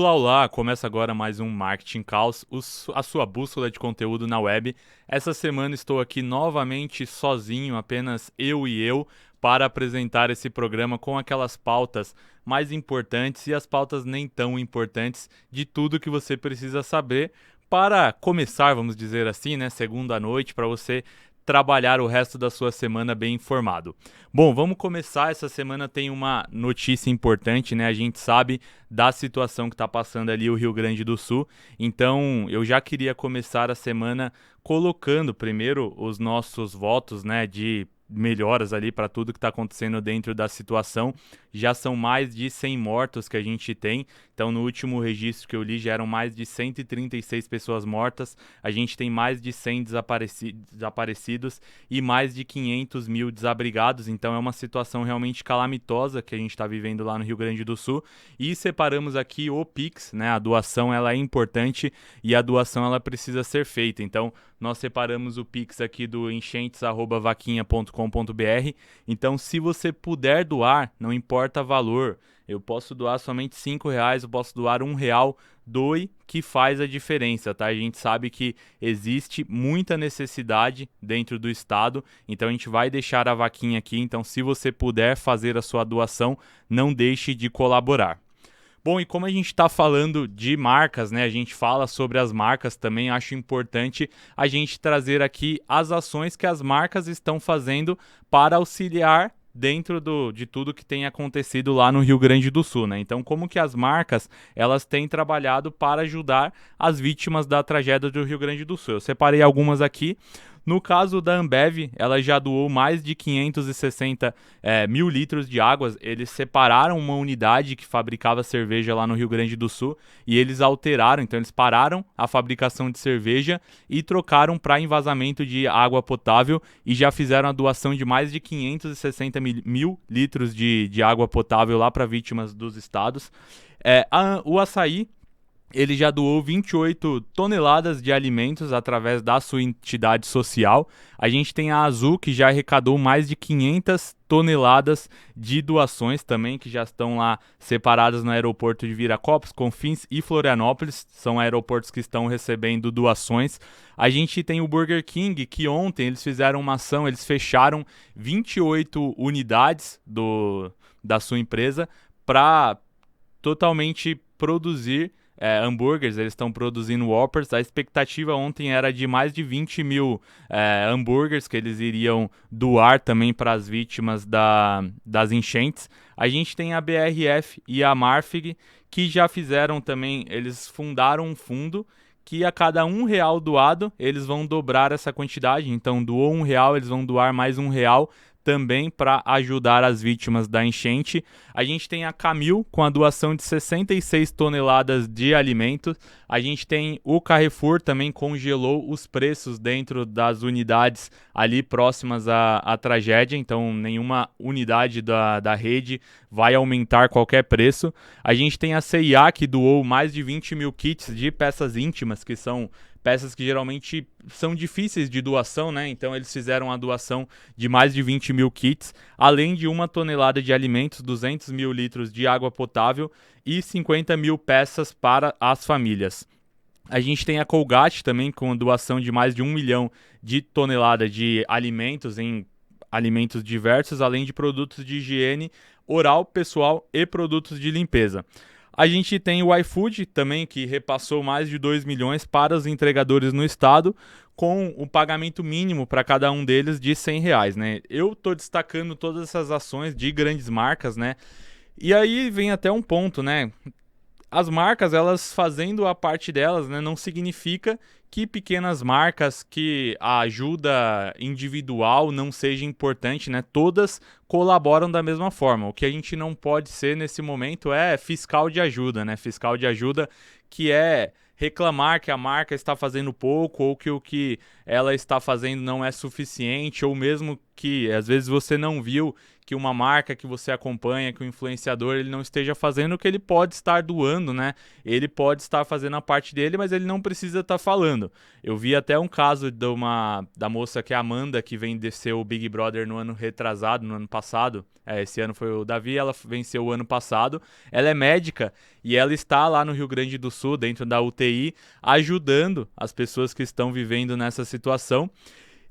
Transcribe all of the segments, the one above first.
Olá, olá! Começa agora mais um Marketing Caos, a sua bússola de conteúdo na web. Essa semana estou aqui novamente sozinho, apenas eu e eu, para apresentar esse programa com aquelas pautas mais importantes e as pautas nem tão importantes de tudo que você precisa saber para começar, vamos dizer assim, né, segunda noite, para você trabalhar o resto da sua semana bem informado. Bom, vamos começar. Essa semana tem uma notícia importante, né? A gente sabe da situação que está passando ali o Rio Grande do Sul. Então, eu já queria começar a semana colocando primeiro os nossos votos, né, de melhoras ali para tudo que está acontecendo dentro da situação. Já são mais de 100 mortos que a gente tem. Então, no último registro que eu li, já eram mais de 136 pessoas mortas. A gente tem mais de 100 desaparecidos e mais de 500 mil desabrigados. Então, é uma situação realmente calamitosa que a gente está vivendo lá no Rio Grande do Sul. E separamos aqui o Pix, né? A doação ela é importante e a doação ela precisa ser feita. Então, nós separamos o Pix aqui do enchentes@vaquinha.com.br. Então, se você puder doar, não importa valor, eu posso doar somente R$5, eu posso doar R$1, doe que faz a diferença, tá? A gente sabe que existe muita necessidade dentro do estado, então a gente vai deixar a vaquinha aqui. Então, se você puder fazer a sua doação, não deixe de colaborar. Bom, e como a gente está falando de marcas, né? A gente fala sobre as marcas também, acho importante a gente trazer aqui as ações que as marcas estão fazendo para auxiliar dentro de tudo que tem acontecido lá no Rio Grande do Sul, né? Então, como que as marcas, elas têm trabalhado para ajudar as vítimas da tragédia do Rio Grande do Sul. Eu separei algumas aqui. No caso da Ambev, ela já doou mais de 560 mil litros de água. Eles separaram uma unidade que fabricava cerveja lá no Rio Grande do Sul e eles alteraram, então eles pararam a fabricação de cerveja e trocaram para envasamento de água potável e já fizeram a doação de mais de 560 mil litros de água potável lá para vítimas dos estados. O Açaí, ele já doou 28 toneladas de alimentos através da sua entidade social. A gente tem a Azul, que já arrecadou mais de 500 toneladas de doações também, que já estão lá separadas no aeroporto de Viracopos, Confins e Florianópolis. São aeroportos que estão recebendo doações. A gente tem o Burger King, que ontem eles fizeram uma ação, eles fecharam 28 unidades da sua empresa para totalmente produzir hambúrgueres. Eles estão produzindo Whoppers. A expectativa ontem era de mais de 20 mil hambúrgueres que eles iriam doar também para as vítimas das enchentes. A gente tem a BRF e a Marfrig, que já fizeram também, eles fundaram um fundo que a cada R$1 doado, eles vão dobrar essa quantidade. Então, doou R$1, eles vão doar mais R$1 também para ajudar as vítimas da enchente. A gente tem a Camil com a doação de 66 toneladas de alimentos. A gente tem o Carrefour também congelou os preços dentro das unidades ali próximas à tragédia. Então, nenhuma unidade da rede vai aumentar qualquer preço. A gente tem a CIA, que doou mais de 20 mil kits de peças íntimas, que são peças que geralmente são difíceis de doação, né? Então eles fizeram a doação de mais de 20 mil kits, além de 1 tonelada de alimentos, 200 mil litros de água potável e 50 mil peças para as famílias. A gente tem a Colgate também com a doação de mais de 1 milhão de toneladas de alimentos em alimentos diversos, além de produtos de higiene oral, pessoal e produtos de limpeza. A gente tem o iFood também, que repassou mais de 2 milhões para os entregadores no estado, com o pagamento mínimo para cada um deles de R$100, né? Eu estou destacando todas essas ações de grandes marcas, né? E aí vem até um ponto, né? As marcas, elas fazendo a parte delas, né, não significa que pequenas marcas, que a ajuda individual não seja importante, né? Todas colaboram da mesma forma. O que a gente não pode ser nesse momento é fiscal de ajuda, né? Fiscal de ajuda que é reclamar que a marca está fazendo pouco ou que o que ela está fazendo não é suficiente, ou mesmo que às vezes você não viu que uma marca que você acompanha, que o influenciador ele não esteja fazendo o que ele pode estar doando, né? Ele pode estar fazendo a parte dele, mas ele não precisa estar falando. Eu vi até um caso da moça que é a Amanda, que venceu o Big Brother no ano retrasado, no ano passado. Esse ano foi o Davi, ela venceu o ano passado. Ela é médica e ela está lá no Rio Grande do Sul, dentro da UTI, ajudando as pessoas que estão vivendo nessa situação.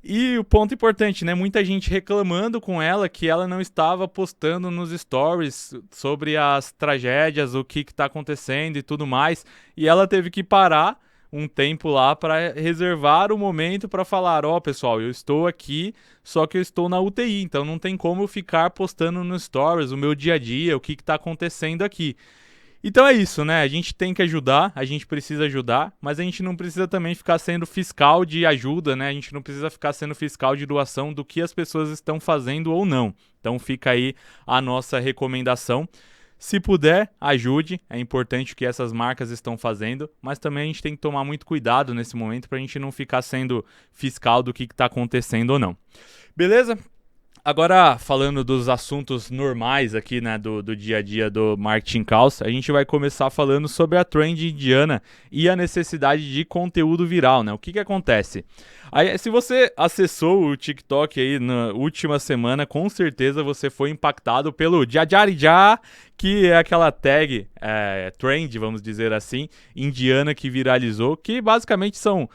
E o ponto importante, né? Muita gente reclamando com ela que ela não estava postando nos stories sobre as tragédias, o que está acontecendo e tudo mais. E ela teve que parar um tempo lá para reservar o momento para falar: ó, pessoal, eu estou aqui, só que eu estou na UTI, então não tem como eu ficar postando nos stories o meu dia a dia, o que está acontecendo aqui. Então é isso, né? A gente tem que ajudar, a gente precisa ajudar, mas a gente não precisa também ficar sendo fiscal de ajuda, né? A gente não precisa ficar sendo fiscal de doação do que as pessoas estão fazendo ou não. Então fica aí a nossa recomendação. Se puder, ajude. É importante o que essas marcas estão fazendo, mas também a gente tem que tomar muito cuidado nesse momento para a gente não ficar sendo fiscal do que está acontecendo ou não. Beleza? Agora, falando dos assuntos normais aqui, né, do dia a dia do Marketing Caos, a gente vai começar falando sobre a trend indiana e a necessidade de conteúdo viral, né? O que acontece? Aí, se você acessou o TikTok aí na última semana, com certeza você foi impactado pelo Jajarija, que é aquela tag trend, vamos dizer assim, indiana que viralizou, que basicamente são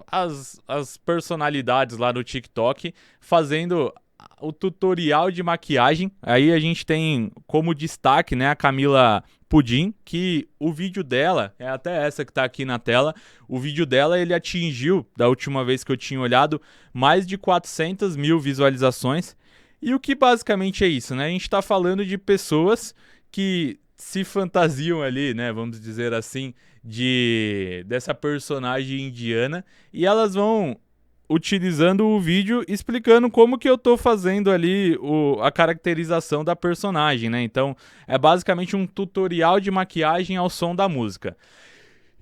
as personalidades lá no TikTok fazendo o tutorial de maquiagem. Aí a gente tem como destaque, né, a Camila Pudim, que o vídeo dela, é até essa que tá aqui na tela, o vídeo dela ele atingiu, da última vez que eu tinha olhado, mais de 400 mil visualizações. E o que basicamente é isso, né? A gente tá falando de pessoas que se fantasiam ali, né, vamos dizer assim, dessa personagem indiana, e elas vão utilizando o vídeo explicando como que eu tô fazendo ali a caracterização da personagem, né? Então é basicamente um tutorial de maquiagem ao som da música.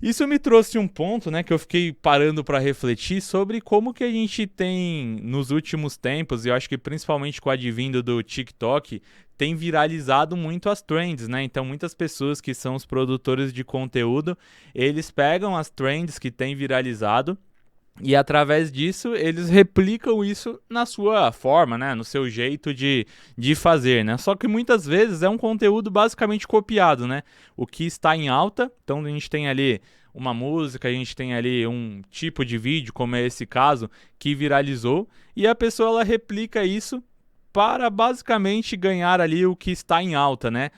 Isso me trouxe um ponto, né, que eu fiquei parando para refletir sobre como que a gente tem, nos últimos tempos, e eu acho que principalmente com o advindo do TikTok, tem viralizado muito as trends, né? Então muitas pessoas que são os produtores de conteúdo, eles pegam as trends que têm viralizado e através disso eles replicam isso na sua forma, né? No seu jeito de fazer, né? Só que muitas vezes é um conteúdo basicamente copiado, né? O que está em alta, então a gente tem ali uma música, a gente tem ali um tipo de vídeo, como é esse caso, que viralizou, e a pessoa ela replica isso para basicamente ganhar ali o que está em alta, né?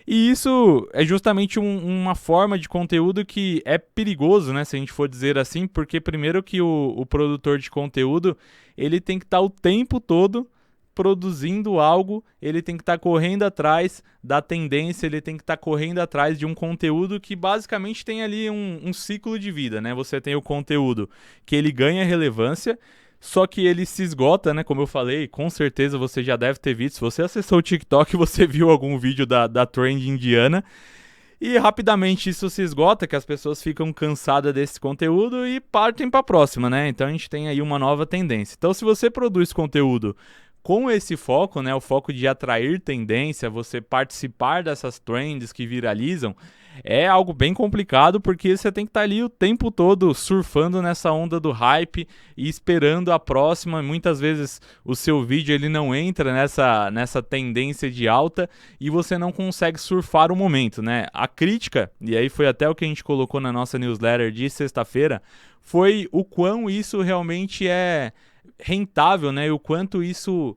E isso é justamente uma forma de conteúdo que é perigoso, né? Se a gente for dizer assim, porque primeiro que o produtor de conteúdo, ele tem que estar o tempo todo produzindo algo, ele tem que estar correndo atrás da tendência, ele tem que estar correndo atrás de um conteúdo que basicamente tem ali um ciclo de vida, né? Você tem o conteúdo que ele ganha relevância, só que ele se esgota, né? Como eu falei, com certeza você já deve ter visto. Se você acessou o TikTok, você viu algum vídeo da trend indiana. E rapidamente isso se esgota, que as pessoas ficam cansadas desse conteúdo e partem para a próxima, né? Então a gente tem aí uma nova tendência. Então se você produz conteúdo com esse foco, né? O foco de atrair tendência, você participar dessas trends que viralizam, é algo bem complicado, porque você tem que estar ali o tempo todo surfando nessa onda do hype e esperando a próxima. Muitas vezes o seu vídeo ele não entra nessa tendência de alta e você não consegue surfar o momento, né? A crítica, e aí foi até o que a gente colocou na nossa newsletter de sexta-feira, foi o quão isso realmente é rentável, né? E o quanto isso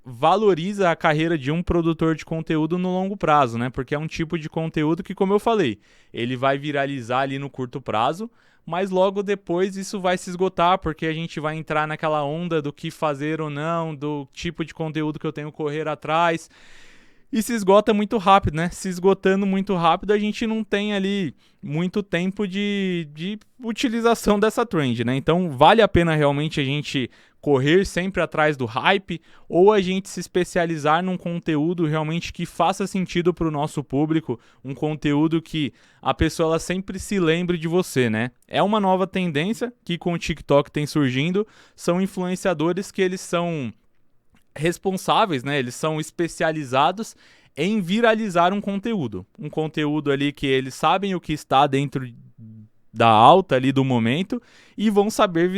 valoriza a carreira de um produtor de conteúdo no longo prazo, né? Porque é um tipo de conteúdo que, como eu falei, ele vai viralizar ali no curto prazo, mas logo depois isso vai se esgotar, porque a gente vai entrar naquela onda do que fazer ou não, do tipo de conteúdo que eu tenho que correr atrás, e se esgota muito rápido, né? Se esgotando muito rápido, a gente não tem ali muito tempo de utilização dessa trend, né? Então vale a pena realmente a gente correr sempre atrás do hype, ou a gente se especializar num conteúdo realmente que faça sentido para o nosso público, um conteúdo que a pessoa ela sempre se lembre de você, né? É uma nova tendência que com o TikTok tem surgindo, são influenciadores que eles são responsáveis, né? Eles são especializados em viralizar um conteúdo ali que eles sabem o que está dentro da alta ali do momento e vão saber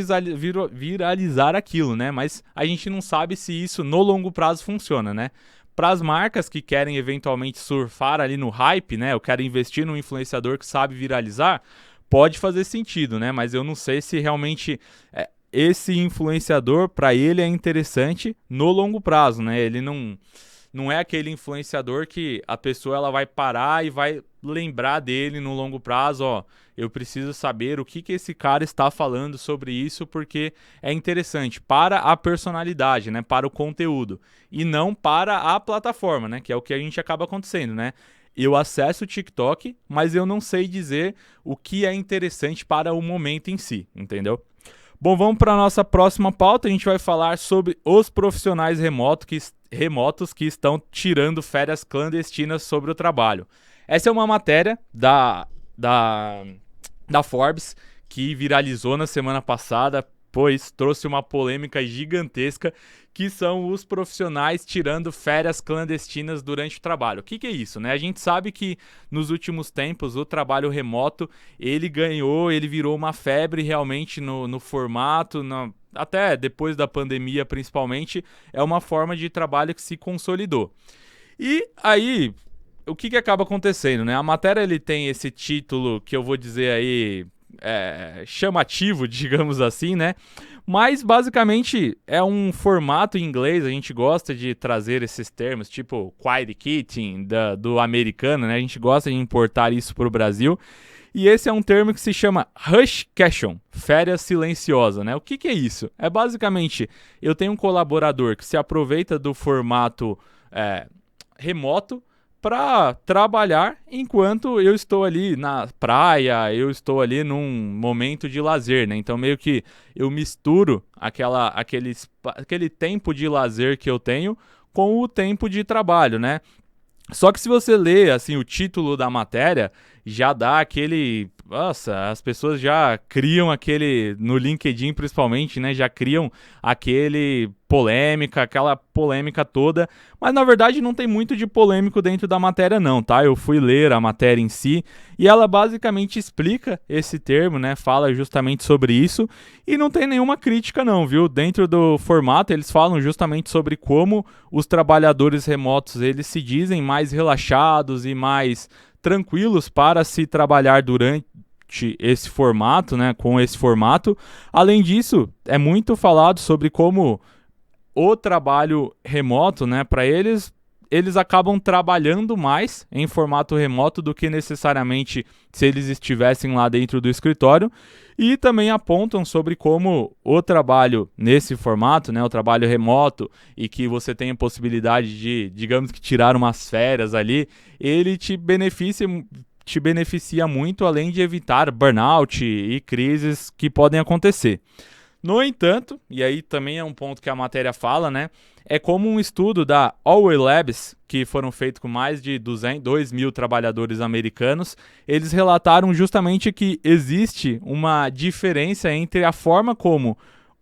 viralizar aquilo, né? Mas a gente não sabe se isso no longo prazo funciona, né? Para as marcas que querem eventualmente surfar ali no hype, né? Eu quero investir num influenciador que sabe viralizar, pode fazer sentido, né? Mas eu não sei se realmente esse influenciador, para ele, é interessante no longo prazo, né? Ele não é aquele influenciador que a pessoa ela vai parar e vai lembrar dele no longo prazo, ó, eu preciso saber o que esse cara está falando sobre isso porque é interessante para a personalidade, né, para o conteúdo e não para a plataforma, né, que é o que a gente acaba acontecendo, né? Eu acesso o TikTok, mas eu não sei dizer o que é interessante para o momento em si, entendeu? Bom, vamos para a nossa próxima pauta. A gente vai falar sobre os profissionais remotos que estão tirando férias clandestinas sobre o trabalho. Essa é uma matéria da Forbes que viralizou na semana passada, pois trouxe uma polêmica gigantesca, que são os profissionais tirando férias clandestinas durante o trabalho. O que é isso, né? A gente sabe que nos últimos tempos o trabalho remoto, ele virou uma febre realmente no formato, até depois da pandemia principalmente, é uma forma de trabalho que se consolidou. E aí, o que acaba acontecendo, né? A matéria ele tem esse título que eu vou dizer aí chamativo, digamos assim, né? Mas basicamente é um formato em inglês, a gente gosta de trazer esses termos, tipo quiet quitting do americano, né? A gente gosta de importar isso para o Brasil. E esse é um termo que se chama Rushcation, férias silenciosa, né? O que é isso? É basicamente, eu tenho um colaborador que se aproveita do formato remoto para trabalhar enquanto eu estou ali na praia, eu estou ali num momento de lazer, né? Então meio que eu misturo aquele tempo de lazer que eu tenho com o tempo de trabalho, né? Só que se você lê assim o título da matéria, já dá aquele, nossa, as pessoas já criam aquele no LinkedIn principalmente, né? Já criam aquela polêmica toda, mas na verdade não tem muito de polêmico dentro da matéria não, tá? Eu fui ler a matéria em si e ela basicamente explica esse termo, né? Fala justamente sobre isso e não tem nenhuma crítica não, viu? Dentro do formato eles falam justamente sobre como os trabalhadores remotos eles se dizem mais relaxados e mais tranquilos para se trabalhar durante esse formato, né, com esse formato. Além disso, é muito falado sobre como o trabalho remoto, né, para eles acabam trabalhando mais em formato remoto do que necessariamente se eles estivessem lá dentro do escritório, e também apontam sobre como o trabalho nesse formato, né, o trabalho remoto, e que você tem a possibilidade de, digamos que tirar umas férias ali, ele te beneficia muito, além de evitar burnout e crises que podem acontecer. No entanto, e aí também é um ponto que a matéria fala, né? É como um estudo da Alway Labs, que foram feitos com mais de 2 mil trabalhadores americanos, eles relataram justamente que existe uma diferença entre a forma como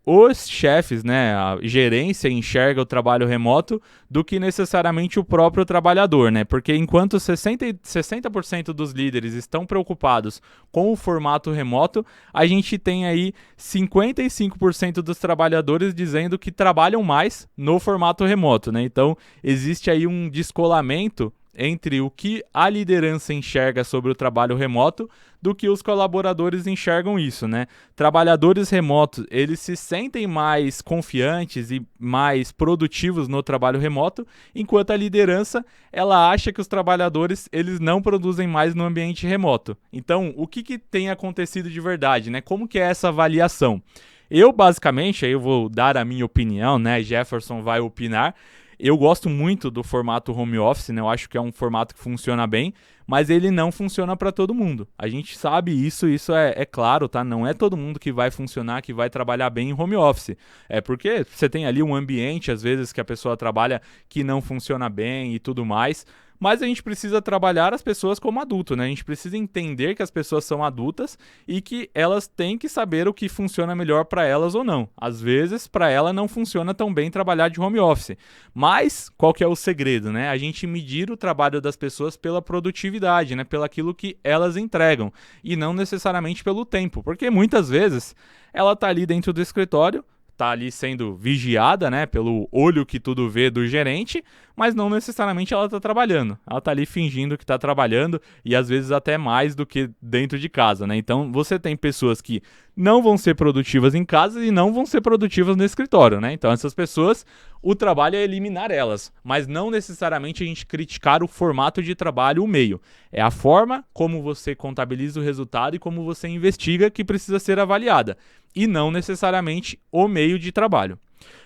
os chefes, né, a gerência enxerga o trabalho remoto do que necessariamente o próprio trabalhador, né? Porque enquanto 60% dos líderes estão preocupados com o formato remoto, a gente tem aí 55% dos trabalhadores dizendo que trabalham mais no formato remoto, né? Então, existe aí um descolamento entre o que a liderança enxerga sobre o trabalho remoto do que os colaboradores enxergam isso, né? Trabalhadores remotos, eles se sentem mais confiantes e mais produtivos no trabalho remoto, enquanto a liderança, ela acha que os trabalhadores, eles não produzem mais no ambiente remoto. Então, o que tem acontecido de verdade, né? Como que é essa avaliação? Eu, basicamente, aí eu vou dar a minha opinião, né? Jefferson vai opinar. Eu gosto muito do formato home office, né? Eu acho que é um formato que funciona bem, mas ele não funciona para todo mundo. A gente sabe isso, isso é claro, tá? Não é todo mundo que vai funcionar, que vai trabalhar bem em home office. É porque você tem ali um ambiente, às vezes, que a pessoa trabalha que não funciona bem e tudo mais. Mas a gente precisa trabalhar as pessoas como adulto, né? A gente precisa entender que as pessoas são adultas e que elas têm que saber o que funciona melhor para elas ou não. Às vezes, para ela não funciona tão bem trabalhar de home office. Mas qual que é o segredo, né? A gente medir o trabalho das pessoas pela produtividade, né? Pelo aquilo que elas entregam e não necessariamente pelo tempo, porque muitas vezes ela tá ali dentro do escritório, tá ali sendo vigiada, né, pelo olho que tudo vê do gerente, mas não necessariamente ela tá trabalhando. Ela tá ali fingindo que tá trabalhando e às vezes até mais do que dentro de casa, né? Então você tem pessoas que não vão ser produtivas em casa e não vão ser produtivas no escritório, né? Então essas pessoas, o trabalho é eliminar elas, mas não necessariamente a gente criticar o formato de trabalho, o meio. É a forma como você contabiliza o resultado e como você investiga que precisa ser avaliada, e não necessariamente o meio de trabalho.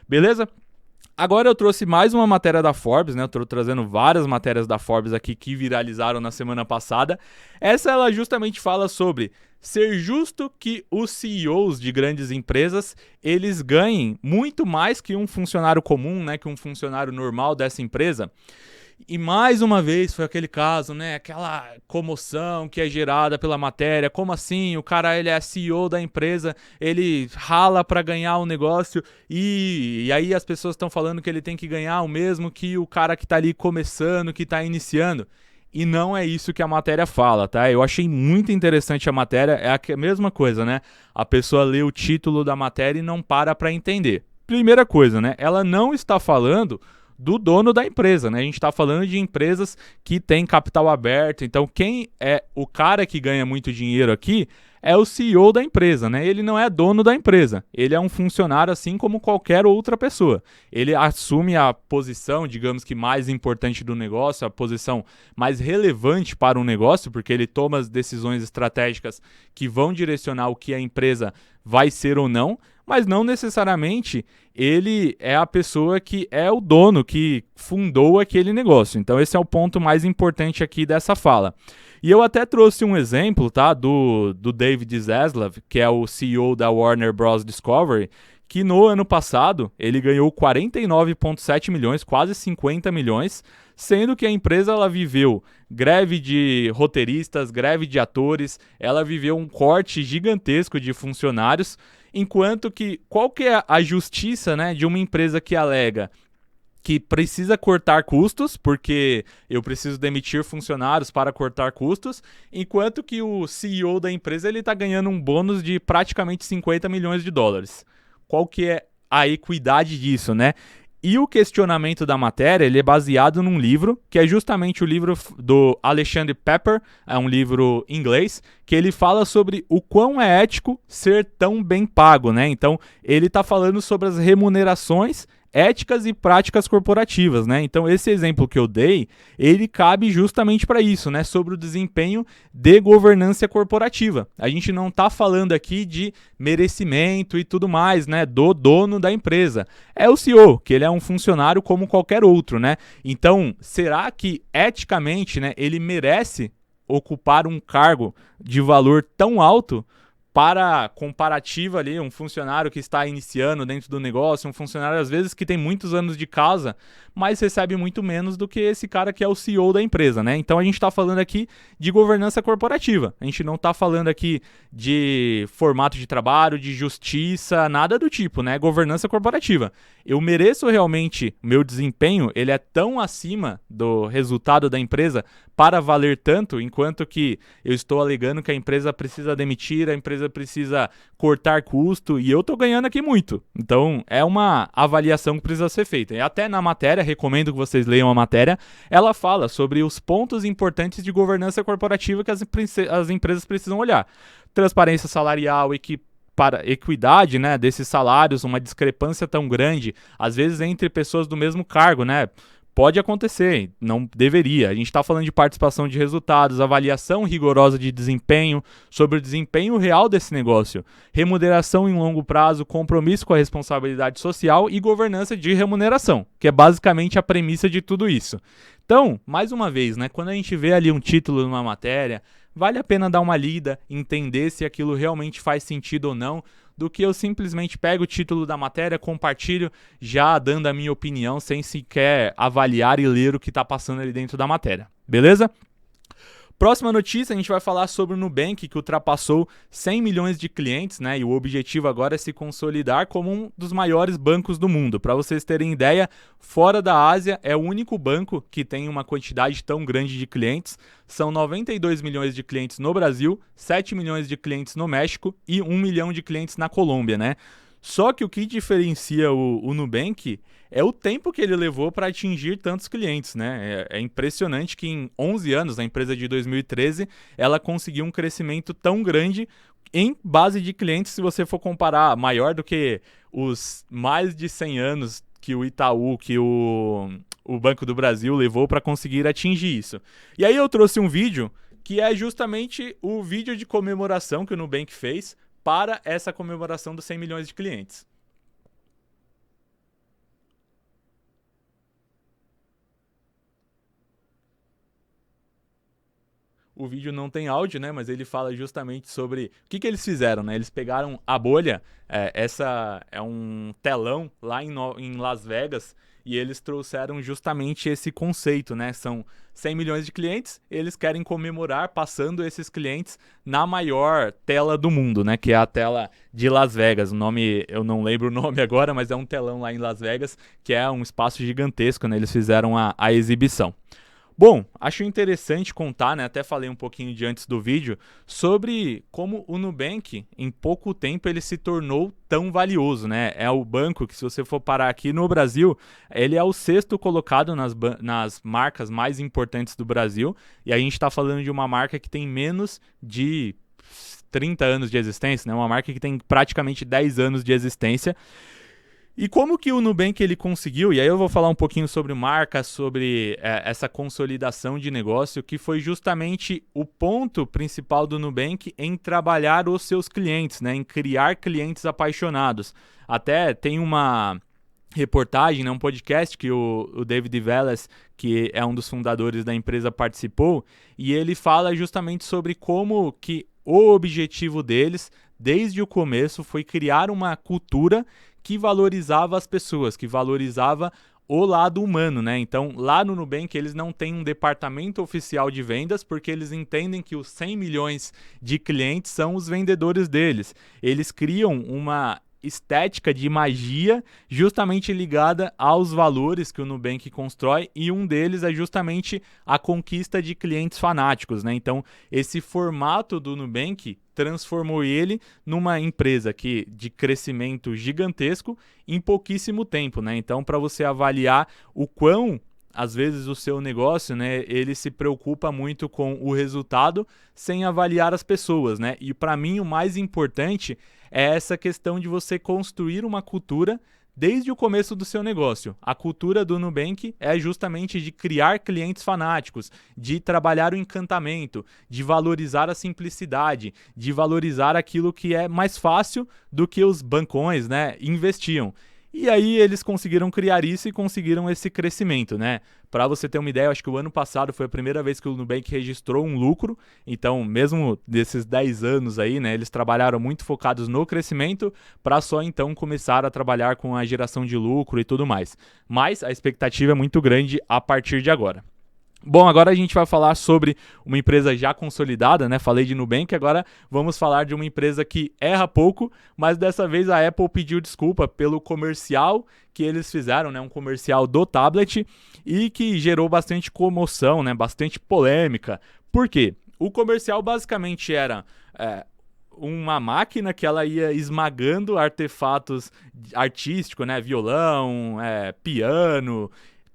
Beleza? Agora eu trouxe mais uma matéria da Forbes, né? Eu estou trazendo várias matérias da Forbes aqui que viralizaram na semana passada. Essa ela justamente fala sobre ser justo que os CEOs de grandes empresas, eles ganhem muito mais que um funcionário comum, né? Que um funcionário normal dessa empresa. E mais uma vez foi aquele caso, né? Aquela comoção que é gerada pela matéria. Como assim? O cara, ele é CEO da empresa, ele rala para ganhar o negócio e aí as pessoas estão falando que ele tem que ganhar o mesmo que o cara que tá ali começando, que tá iniciando. E não é isso que a matéria fala, tá? Eu achei muito interessante a matéria. É a mesma coisa, né? A pessoa lê o título da matéria e não para entender. Primeira coisa, né? Ela não está falando do dono da empresa, né? A gente está falando de empresas que têm capital aberto. Então, quem é o cara que ganha muito dinheiro aqui é o CEO da empresa, né? Ele não é dono da empresa. Ele é um funcionário assim como qualquer outra pessoa. Ele assume a posição, digamos que mais importante do negócio, a posição mais relevante para o negócio, porque ele toma as decisões estratégicas que vão direcionar o que a empresa vai ser ou não, mas não necessariamente ele é a pessoa que é o dono, que fundou aquele negócio. Então esse é o ponto mais importante aqui dessa fala. E eu até trouxe um exemplo, tá, do David Zaslav, que é o CEO da Warner Bros. Discovery, que no ano passado ele ganhou 49,7 milhões, quase 50 milhões, sendo que a empresa ela viveu greve de roteiristas, greve de atores, ela viveu um corte gigantesco de funcionários, enquanto que qual que é a justiça, né, de uma empresa que alega que precisa cortar custos, porque eu preciso demitir funcionários para cortar custos, enquanto que o CEO da empresa ele está ganhando um bônus de praticamente 50 milhões de dólares. Qual que é a equidade disso, né? E o questionamento da matéria ele é baseado num livro, que é justamente o livro do Alexandre Pepper, é um livro inglês, que ele fala sobre o quão é ético ser tão bem pago, né? Então, ele está falando sobre as remunerações éticas e práticas corporativas, né? Então esse exemplo que eu dei, ele cabe justamente para isso, né? Sobre o desempenho de governança corporativa. A gente não está falando aqui de merecimento e tudo mais, né? Do dono da empresa. É o CEO, que ele é um funcionário como qualquer outro, né? Então, será que eticamente, né, ele merece ocupar um cargo de valor tão alto para comparativa ali, um funcionário que está iniciando dentro do negócio, um funcionário às vezes que tem muitos anos de casa, mas recebe muito menos do que esse cara que é o CEO da empresa, né? Então a gente está falando aqui de governança corporativa, a gente não está falando aqui de formato de trabalho, de justiça, nada do tipo, né? Governança corporativa. Eu mereço realmente, meu desempenho, ele é tão acima do resultado da empresa para valer tanto, enquanto que eu estou alegando que a empresa precisa demitir, a empresa precisa cortar custo e eu tô ganhando aqui muito. Então é uma avaliação que precisa ser feita. E até na matéria, recomendo que vocês leiam a matéria, ela fala sobre os pontos importantes de governança corporativa que as empresas precisam olhar. Transparência salarial, para equidade, né, desses salários, uma discrepância tão grande, às vezes entre pessoas do mesmo cargo, né? Pode acontecer, não deveria. A gente está falando de participação de resultados, avaliação rigorosa de desempenho, sobre o desempenho real desse negócio, remuneração em longo prazo, compromisso com a responsabilidade social e governança de remuneração, que é basicamente a premissa de tudo isso. Então, mais uma vez, né, quando a gente vê ali um título numa matéria, vale a pena dar uma lida, entender se aquilo realmente faz sentido ou não, do que eu simplesmente pego o título da matéria, compartilho, já dando a minha opinião, sem sequer avaliar e ler o que está passando ali dentro da matéria. Beleza? Próxima notícia, a gente vai falar sobre o Nubank, que ultrapassou 100 milhões de clientes, né? E o objetivo agora é se consolidar como um dos maiores bancos do mundo. Para vocês terem ideia, fora da Ásia, é o único banco que tem uma quantidade tão grande de clientes. São 92 milhões de clientes no Brasil, 7 milhões de clientes no México e 1 milhão de clientes na Colômbia, né? Só que o que diferencia o Nubank é o tempo que ele levou para atingir tantos clientes, né? É impressionante que em 11 anos, na empresa de 2013, ela conseguiu um crescimento tão grande em base de clientes, se você for comparar, maior do que os mais de 100 anos que o Itaú, que o Banco do Brasil levou para conseguir atingir isso. E aí eu trouxe um vídeo que é justamente o vídeo de comemoração que o Nubank fez para essa comemoração dos 100 milhões de clientes. O vídeo não tem áudio, né? Mas ele fala justamente sobre o que eles fizeram, né? Eles pegaram a bolha, essa é um telão lá em Las Vegas, e eles trouxeram justamente esse conceito, né? São 100 milhões de clientes, eles querem comemorar passando esses clientes na maior tela do mundo, né? Que é a tela de Las Vegas. O nome, eu não lembro o nome agora, mas é um telão lá em Las Vegas, que é um espaço gigantesco, né? Eles fizeram a exibição. Bom, acho interessante contar, né, até falei um pouquinho de antes do vídeo, sobre como o Nubank, em pouco tempo, ele se tornou tão valioso, né? É o banco que, se você for parar aqui no Brasil, ele é o sexto colocado nas marcas mais importantes do Brasil, e a gente está falando de uma marca que tem menos de 30 anos de existência, né? Uma marca que tem praticamente 10 anos de existência. E como que o Nubank ele conseguiu, e aí eu vou falar um pouquinho sobre marca, sobre essa consolidação de negócio, que foi justamente o ponto principal do Nubank em trabalhar os seus clientes, né, em criar clientes apaixonados. Até tem uma reportagem, né, um podcast que o David Velas, que é um dos fundadores da empresa, participou, e ele fala justamente sobre como que o objetivo deles, desde o começo, foi criar uma cultura que valorizava as pessoas, que valorizava o lado humano, né? Então, lá no Nubank, eles não têm um departamento oficial de vendas, porque eles entendem que os 100 milhões de clientes são os vendedores deles. Eles criam uma estética de magia justamente ligada aos valores que o Nubank constrói, e um deles é justamente a conquista de clientes fanáticos, né? Então, esse formato do Nubank transformou ele numa empresa que de crescimento gigantesco em pouquíssimo tempo, né? Então, para você avaliar o quão às vezes o seu negócio, né, ele se preocupa muito com o resultado sem avaliar as pessoas, né? E para mim o mais importante é essa questão de você construir uma cultura desde o começo do seu negócio. A cultura do Nubank é justamente de criar clientes fanáticos, de trabalhar o encantamento, de valorizar a simplicidade, de valorizar aquilo que é mais fácil do que os bancões, né, investiam. E aí eles conseguiram criar isso e conseguiram esse crescimento, né? Para você ter uma ideia, eu acho que o ano passado foi a primeira vez que o Nubank registrou um lucro. Então, mesmo desses 10 anos aí, né, eles trabalharam muito focados no crescimento para só então começar a trabalhar com a geração de lucro e tudo mais. Mas a expectativa é muito grande a partir de agora. Bom, agora a gente vai falar sobre uma empresa já consolidada, né? Falei de Nubank, agora vamos falar de uma empresa que erra pouco, mas dessa vez a Apple pediu desculpa pelo comercial que eles fizeram, né? Um comercial do tablet, e que gerou bastante comoção, né? Bastante polêmica. Por quê? O comercial basicamente era uma máquina que ela ia esmagando artefatos artísticos, né? Violão, piano.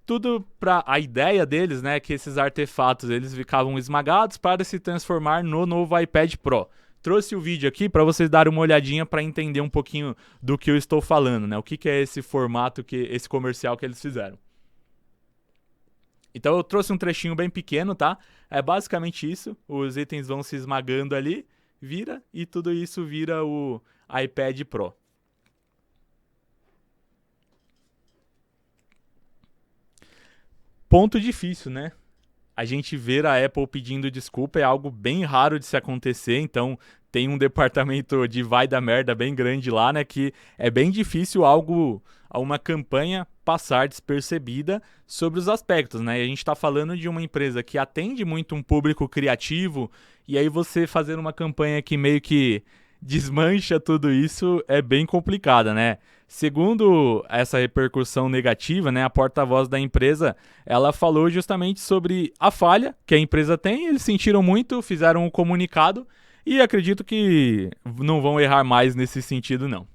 Tudo para a ideia deles, né, que esses artefatos eles ficavam esmagados para se transformar no novo iPad Pro. Trouxe o vídeo aqui para vocês darem uma olhadinha para entender um pouquinho do que eu estou falando, né? O que é esse formato, esse comercial que eles fizeram. Então eu trouxe um trechinho bem pequeno, tá? É basicamente isso, os itens vão se esmagando ali, vira, e tudo isso vira o iPad Pro. Ponto difícil, né? A gente ver a Apple pedindo desculpa é algo bem raro de se acontecer, então tem um departamento de vai da merda bem grande lá, né, que é bem difícil uma campanha passar despercebida sobre os aspectos, né? E a gente está falando de uma empresa que atende muito um público criativo, e aí você fazer uma campanha que meio que desmancha tudo isso é bem complicada, né? Segundo essa repercussão negativa, né, a porta-voz da empresa, ela falou justamente sobre a falha que a empresa tem, eles sentiram muito, fizeram um comunicado e acredito que não vão errar mais nesse sentido, não.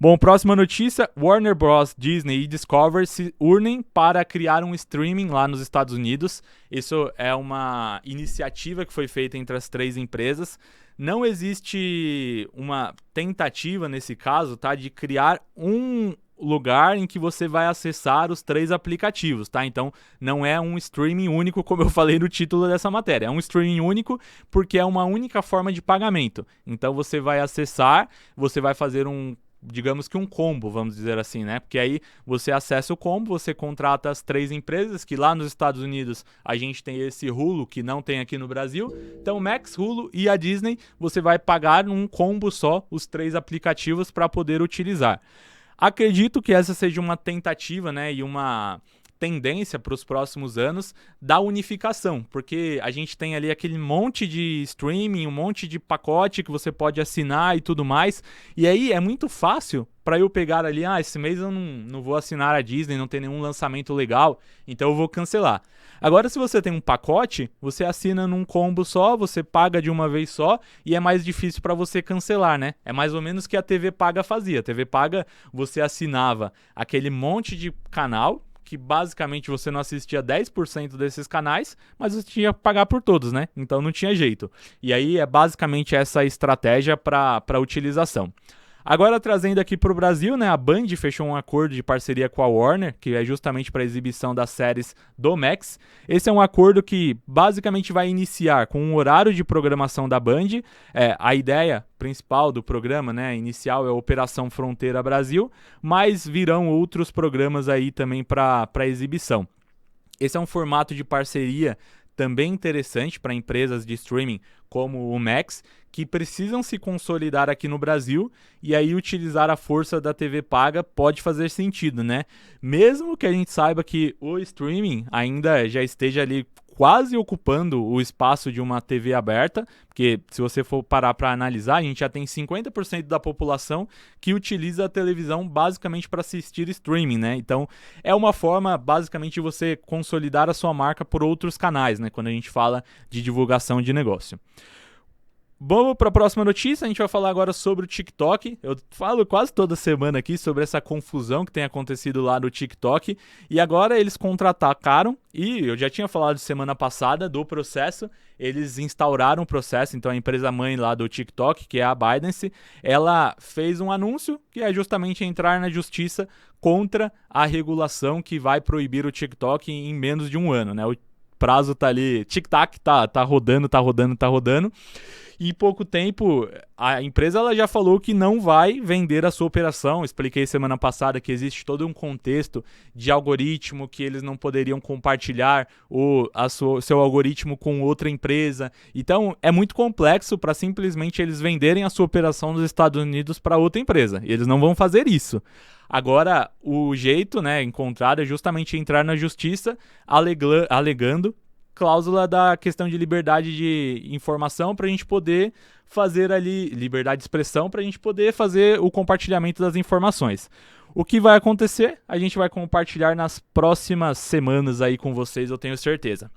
Bom, próxima notícia, Warner Bros, Disney e Discovery se unem para criar um streaming lá nos Estados Unidos. Isso é uma iniciativa que foi feita entre as três empresas. Não existe uma tentativa nesse caso, tá, de criar um lugar em que você vai acessar os três aplicativos, tá? Então, não é um streaming único, como eu falei no título dessa matéria. É um streaming único porque é uma única forma de pagamento. Então, você vai acessar, você vai fazer digamos que um combo, vamos dizer assim, né? Porque aí você acessa o combo, você contrata as três empresas, que lá nos Estados Unidos a gente tem esse Hulu, que não tem aqui no Brasil. Então, Max, Hulu e a Disney, você vai pagar num combo só os três aplicativos para poder utilizar. Acredito que essa seja uma tentativa, né, e uma tendência para os próximos anos da unificação, porque a gente tem ali aquele monte de streaming, um monte de pacote que você pode assinar e tudo mais, e aí é muito fácil para eu pegar ali, esse mês eu não vou assinar a Disney, não tem nenhum lançamento legal, então eu vou cancelar. Agora, se você tem um pacote, você assina num combo só, você paga de uma vez só e é mais difícil para você cancelar, né? É mais ou menos o que a TV Paga fazia. A TV Paga, você assinava aquele monte de canal, que basicamente você não assistia 10% desses canais, mas você tinha que pagar por todos, né? Então não tinha jeito. E aí é basicamente essa estratégia para utilização. Agora trazendo aqui para o Brasil, né, a Band fechou um acordo de parceria com a Warner, que é justamente para a exibição das séries do Max. Esse é um acordo que basicamente vai iniciar com um horário de programação da Band. A ideia principal do programa, né, inicial, é a Operação Fronteira Brasil, mas virão outros programas aí também para exibição. Esse é um formato de parceria também interessante para empresas de streaming como o Max, que precisam se consolidar aqui no Brasil, e aí utilizar a força da TV paga pode fazer sentido, né? Mesmo que a gente saiba que o streaming ainda já esteja ali quase ocupando o espaço de uma TV aberta, porque se você for parar para analisar, a gente já tem 50% da população que utiliza a televisão basicamente para assistir streaming, né? Então, é uma forma basicamente de você consolidar a sua marca por outros canais, né? Quando a gente fala de divulgação de negócio. Vamos para a próxima notícia, a gente vai falar agora sobre o TikTok. Eu falo quase toda semana aqui sobre essa confusão que tem acontecido lá no TikTok. E agora eles contra-atacaram, e eu já tinha falado semana passada do processo. Eles instauraram o processo, então a empresa mãe lá do TikTok, que é a ByteDance, ela fez um anúncio que é justamente entrar na justiça contra a regulação que vai proibir o TikTok em menos de um ano, né? O prazo tá ali, tic-tac, tá rodando. E em pouco tempo, a empresa ela já falou que não vai vender a sua operação. Expliquei semana passada que existe todo um contexto de algoritmo, que eles não poderiam compartilhar seu algoritmo com outra empresa. Então, é muito complexo para simplesmente eles venderem a sua operação nos Estados Unidos para outra empresa. E eles não vão fazer isso. Agora, o jeito, né, encontrado é justamente entrar na justiça alegando cláusula da questão de liberdade de informação para a gente poder fazer ali, liberdade de expressão para a gente poder fazer o compartilhamento das informações. O que vai acontecer, a gente vai compartilhar nas próximas semanas aí com vocês, eu tenho certeza.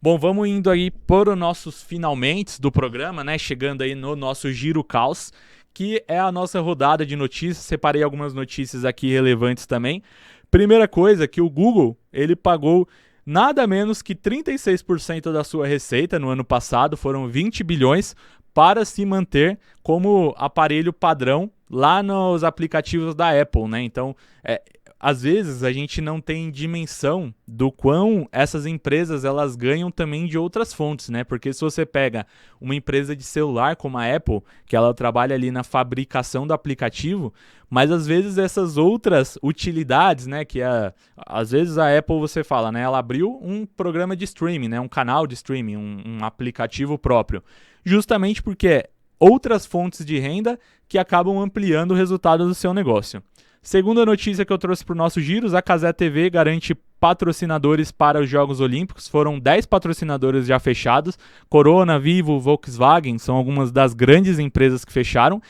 Bom, vamos indo aí para os nossos finalmente do programa, né? Chegando aí no nosso Giro Caos, que é a nossa rodada de notícias. Separei algumas notícias aqui relevantes também. Primeira coisa, que o Google, ele pagou nada menos que 36% da sua receita no ano passado, foram 20 bilhões, para se manter como aparelho padrão lá nos aplicativos da Apple, né? Então, às vezes a gente não tem dimensão do quão essas empresas elas ganham também de outras fontes, né? Porque se você pega uma empresa de celular como a Apple, que ela trabalha ali na fabricação do aplicativo, mas às vezes essas outras utilidades, né? Às vezes a Apple você fala, né? Ela abriu um programa de streaming, né? Um canal de streaming, um aplicativo próprio, justamente porque outras fontes de renda que acabam ampliando o resultado do seu negócio. Segunda notícia que eu trouxe para o nosso Giros, a Cazé TV garante patrocinadores para os Jogos Olímpicos. Foram 10 patrocinadores já fechados. Corona, Vivo, Volkswagen são algumas das grandes empresas que fecharam.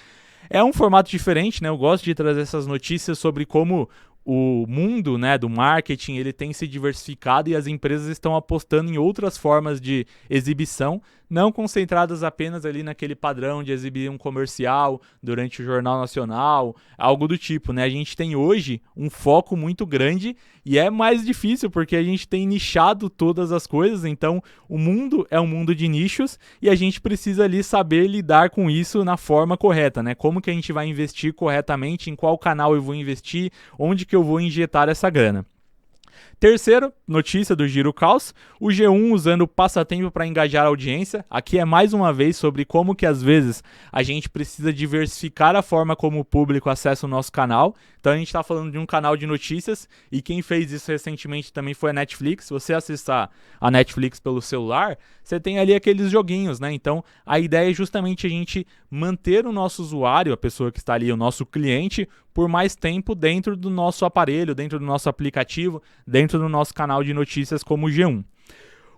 É um formato diferente, né? Eu gosto de trazer essas notícias sobre como o mundo, né, do marketing ele tem se diversificado e as empresas estão apostando em outras formas de exibição, não concentradas apenas ali naquele padrão de exibir um comercial durante o Jornal Nacional, algo do tipo, né? A gente tem hoje um foco muito grande e é mais difícil porque a gente tem nichado todas as coisas, então o mundo é um mundo de nichos e a gente precisa ali saber lidar com isso na forma correta, né? Como que a gente vai investir corretamente, em qual canal eu vou investir, onde que eu vou injetar essa grana. Terceiro, notícia do Giro Caos, o G1 usando o passatempo para engajar a audiência. Aqui é mais uma vez sobre como que às vezes a gente precisa diversificar a forma como o público acessa o nosso canal. Então a gente está falando de um canal de notícias e quem fez isso recentemente também foi a Netflix. Se você acessar a Netflix pelo celular, você tem ali aqueles joguinhos, né? Então a ideia é justamente a gente manter o nosso usuário, a pessoa que está ali, o nosso cliente, por mais tempo dentro do nosso aparelho, dentro do nosso aplicativo, dentro do nosso canal de notícias como o G1.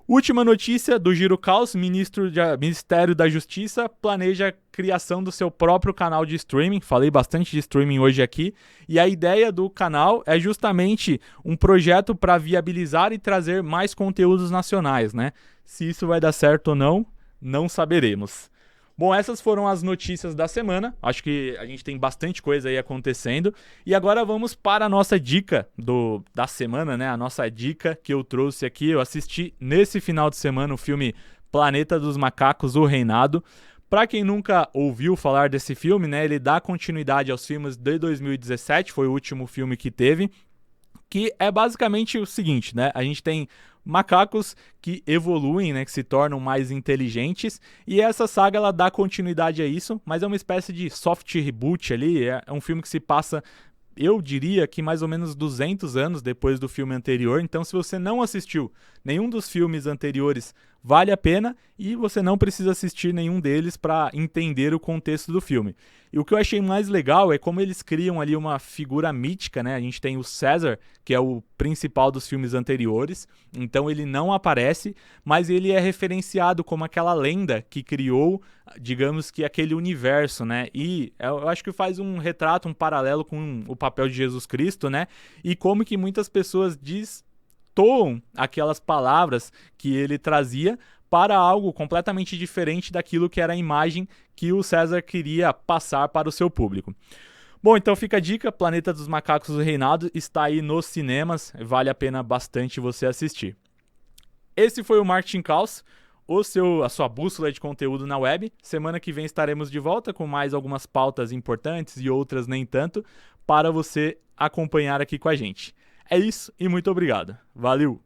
Última notícia do Giro Caos, Ministério da Justiça planeja a criação do seu próprio canal de streaming. Falei bastante de streaming hoje aqui. E a ideia do canal é justamente um projeto para viabilizar e trazer mais conteúdos nacionais, né? Se isso vai dar certo ou não, não saberemos. Bom, essas foram as notícias da semana. Acho que a gente tem bastante coisa aí acontecendo. E agora vamos para a nossa dica da semana, né? A nossa dica que eu trouxe aqui. Eu assisti nesse final de semana o filme Planeta dos Macacos, O Reinado. Para quem nunca ouviu falar desse filme, né? Ele dá continuidade aos filmes de 2017. Foi o último filme que teve. Que é basicamente o seguinte, né? A gente tem macacos que evoluem, né, que se tornam mais inteligentes, e essa saga ela dá continuidade a isso, mas é uma espécie de soft reboot ali, é um filme que se passa, eu diria que mais ou menos 200 anos depois do filme anterior, então se você não assistiu nenhum dos filmes anteriores, vale a pena, e você não precisa assistir nenhum deles para entender o contexto do filme. E o que eu achei mais legal é como eles criam ali uma figura mítica, né? A gente tem o César, que é o principal dos filmes anteriores, então ele não aparece, mas ele é referenciado como aquela lenda que criou, digamos que aquele universo, né? E eu acho que faz um retrato, um paralelo com o papel de Jesus Cristo, né? E como que muitas pessoas destoam aquelas palavras que ele trazia para algo completamente diferente daquilo que era a imagem que o César queria passar para o seu público. Bom, então fica a dica, Planeta dos Macacos, O Reinado, está aí nos cinemas, vale a pena bastante você assistir. Esse foi o Marketing Caos, a sua bússola de conteúdo na web. Semana que vem estaremos de volta com mais algumas pautas importantes e outras nem tanto, para você acompanhar aqui com a gente. É isso e muito obrigado. Valeu!